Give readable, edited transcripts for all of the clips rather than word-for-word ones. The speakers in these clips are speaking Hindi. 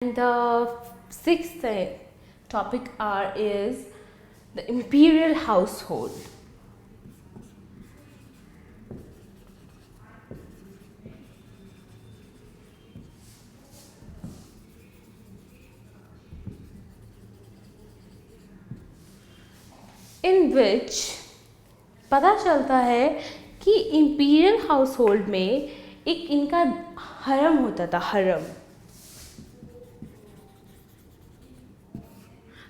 And the sixth topic is the imperial household. In which पता चलता है कि imperial household में एक इनका हरम होता था।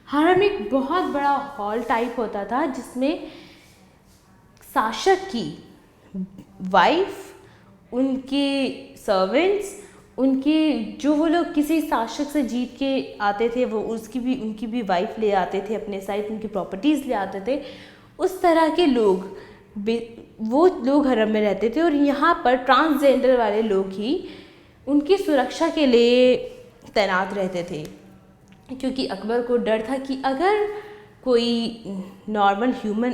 हरम एक बहुत बड़ा हॉल टाइप होता था जिसमें शासक की वाइफ, उनके सर्वेंट्स, उनके जो वो लोग किसी शासक से जीत के आते थे वो उनकी भी वाइफ ले आते थे अपने साइड, उनकी प्रॉपर्टीज़ ले आते थे। उस तरह के लोग वो लोग हरम में रहते थे और यहाँ पर ट्रांसजेंडर वाले लोग ही उनकी सुरक्षा के लिए तैनात रहते थे, क्योंकि अकबर को डर था कि अगर कोई नॉर्मल ह्यूमन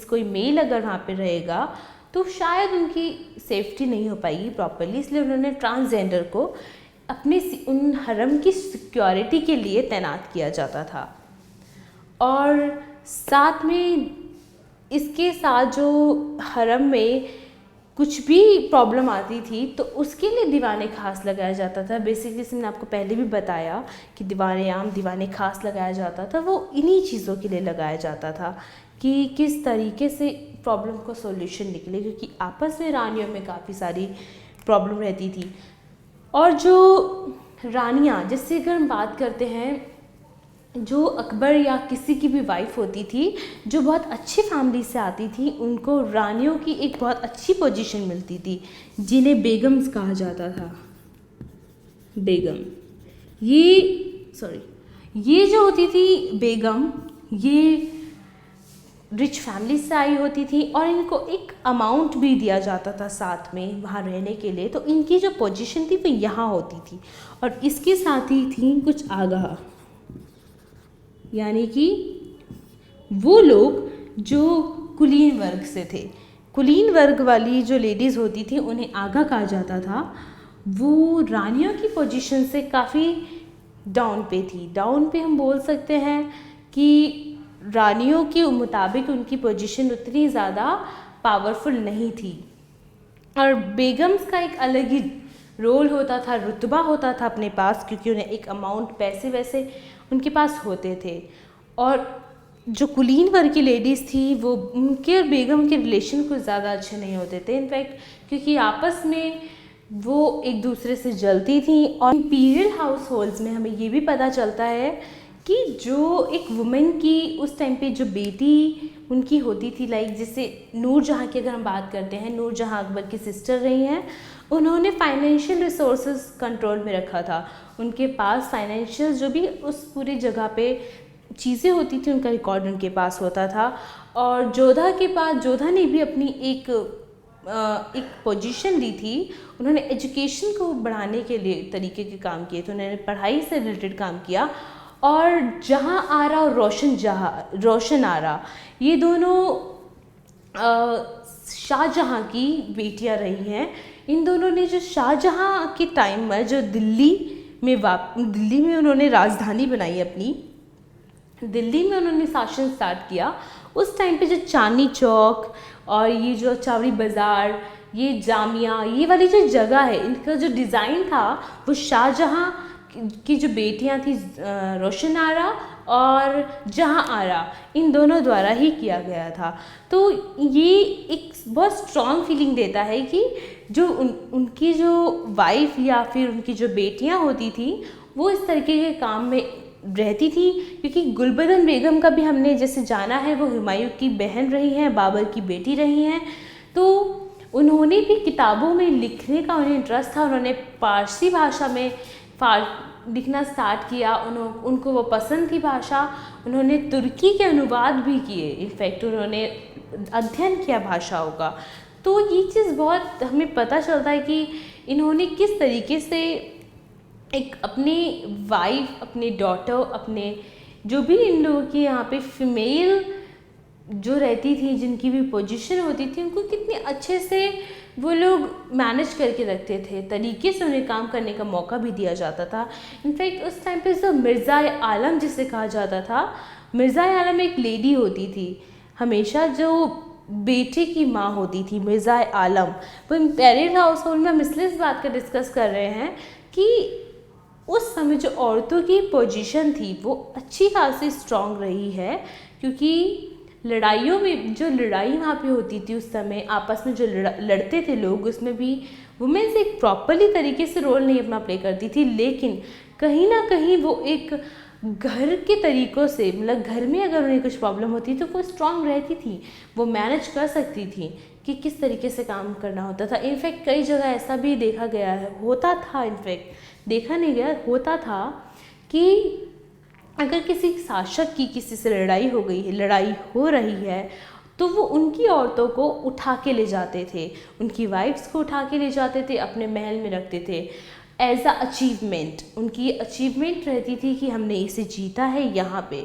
कोई मेल अगर वहाँ पे रहेगा तो शायद उनकी सेफ्टी नहीं हो पाएगी प्रॉपरली, इसलिए उन्होंने ट्रांसजेंडर को अपने उन हरम की सिक्योरिटी के लिए तैनात किया जाता था। और साथ में इसके साथ जो हरम में कुछ भी प्रॉब्लम आती थी तो उसके लिए दीवाने खास लगाया जाता था। बेसिकली जैसे मैंने आपको पहले भी बताया कि दीवाने आम, दीवाने खास लगाया जाता था, वो इन्हीं चीज़ों के लिए लगाया जाता था कि किस तरीके से प्रॉब्लम का सॉल्यूशन निकले, क्योंकि आपस में रानियों में काफ़ी सारी प्रॉब्लम रहती थी। और जो रानियाँ, जैसे अगर हम बात करते हैं, जो अकबर या किसी की भी वाइफ होती थी जो बहुत अच्छी फैमिली से आती थी, उनको रानियों की एक बहुत अच्छी पोजीशन मिलती थी जिन्हें बेगम्स कहा जाता था। बेगम, ये जो होती थी बेगम, ये रिच फैमिली से आई होती थी और इनको एक अमाउंट भी दिया जाता था साथ में वहाँ रहने के लिए। तो इनकी जो पोजीशन थी वो यहाँ होती थी। और इसके साथ ही थी कुछ आगाह, यानी कि वो लोग जो कुलीन वर्ग से थे। कुलीन वर्ग वाली जो लेडीज़ होती थी उन्हें आगा कहा जाता था। वो रानियों की पोजीशन से काफ़ी डाउन पे थी। डाउन पे हम बोल सकते हैं कि रानियों के मुताबिक उनकी पोजीशन उतनी ज़्यादा पावरफुल नहीं थी। और बेगम्स का एक अलग ही रोल होता था, रुतबा होता था अपने पास, क्योंकि उन्हें एक अमाउंट पैसे वैसे उनके पास होते थे। और जो कुलीन वर्ग की लेडीज़ थी वो उनके और बेगम के रिलेशन कुछ ज़्यादा अच्छे नहीं होते थे, इनफैक्ट, क्योंकि आपस में वो एक दूसरे से जलती थी। और इंपीरियल हाउस होल्ड्स में हमें ये भी पता चलता है कि जो एक वुमेन की उस टाइम पे जो बेटी उनकी होती थी, लाइक जैसे नूरजहाँ की अगर हम बात करते हैं, नूरजहाँ अकबर की सिस्टर रही हैं, उन्होंने फाइनेंशियल रिसोर्सेज कंट्रोल में रखा था। उनके पास फाइनेंशियल जो भी उस पूरी जगह पे चीज़ें होती थी उनका रिकॉर्ड उनके पास होता था। और जोधा ने भी अपनी एक पोजीशन ली थी। उन्होंने एजुकेशन को बढ़ाने के लिए तरीके के काम किए थे, उन्होंने पढ़ाई से रिलेटेड काम किया। और जहाँ आरा और रोशन आरा, ये दोनों शाहजहाँ की बेटियां रही हैं। इन दोनों ने जो शाहजहाँ के टाइम में जो दिल्ली में उन्होंने राजधानी बनाई अपनी, दिल्ली में उन्होंने शासन स्टार्ट किया। उस टाइम पे जो चांदनी चौक और ये जो चावड़ी बाज़ार, ये जामिया, ये वाली जो जगह है, इनका जो डिज़ाइन था वो शाहजहाँ की जो बेटियां थी रोशन आरा और जहाँ आरा, इन दोनों द्वारा ही किया गया था। तो ये एक बहुत स्ट्रॉन्ग फीलिंग देता है कि जो उनकी जो वाइफ या फिर उनकी जो बेटियां होती थी वो इस तरीके के काम में रहती थी। क्योंकि गुलबदन बेगम का भी हमने जैसे जाना है, वो हुमायूं की बहन रही हैं, बाबर की बेटी रही हैं। तो उन्होंने भी किताबों में लिखने का उन्हें इंटरेस्ट था। उन्होंने पारसी भाषा में लिखना स्टार्ट किया, उनको वो पसंद थी भाषा। उन्होंने तुर्की के अनुवाद भी किए, इनफैक्ट उन्होंने अध्ययन किया भाषाओं का। तो ये चीज़ बहुत हमें पता चलता है कि इन्होंने किस तरीके से एक अपनी वाइफ, अपने डॉटर, अपने जो भी इन लोगों की यहाँ पे फीमेल जो रहती थी, जिनकी भी पोजीशन होती थी, उनको कितने अच्छे से वो लोग मैनेज करके रखते थे, तरीके से उन्हें काम करने का मौका भी दिया जाता था। इनफैक्ट उस टाइम पे जो मिर्ज़ा आलम जिसे कहा जाता था, मिर्ज़ा आलम एक लेडी होती थी हमेशा, जो बेटे की माँ होती थी, मिर्ज़ा आलम। वो इम्पेरियल हाउस होल्ड में हम इसलिए इस बात का डिस्कस कर रहे हैं कि उस समय जो औरतों की पोजीशन थी वो अच्छी खासी स्ट्रॉन्ग रही है, क्योंकि लड़ाइयों में जो लड़ाई वहाँ पे होती थी उस समय, आपस में जो लड़ते थे लोग, उसमें भी वुमेन्स एक प्रॉपरली तरीके से रोल नहीं अपना प्ले करती थी, लेकिन कहीं ना कहीं वो एक घर के तरीक़ों से, मतलब घर में अगर उन्हें कुछ प्रॉब्लम होती तो वो स्ट्रांग रहती थी, वो मैनेज कर सकती थी कि किस तरीके से काम करना होता था। इनफैक्ट कई जगह ऐसा भी देखा गया है, होता था, इनफैक्ट देखा नहीं गया, होता था कि अगर किसी शासक की किसी से लड़ाई हो गई है, लड़ाई हो रही है, तो वो उनकी औरतों को उठा के ले जाते थे, उनकी वाइफ्स को उठा के ले जाते थे, अपने महल में रखते थे एज अ अचीवमेंट। उनकी अचीवमेंट रहती थी कि हमने इसे जीता है यहाँ पे।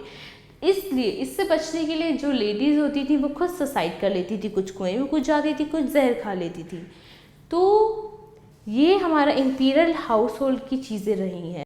इसलिए इससे बचने के लिए जो लेडीज़ होती थी वो खुद सुसाइड कर लेती थी, कुछ कुएं में कूद जाती थी, कुछ जहर खा लेती थी। तो ये हमारा इंपीरियल हाउस होल्ड की चीज़ें रही हैं।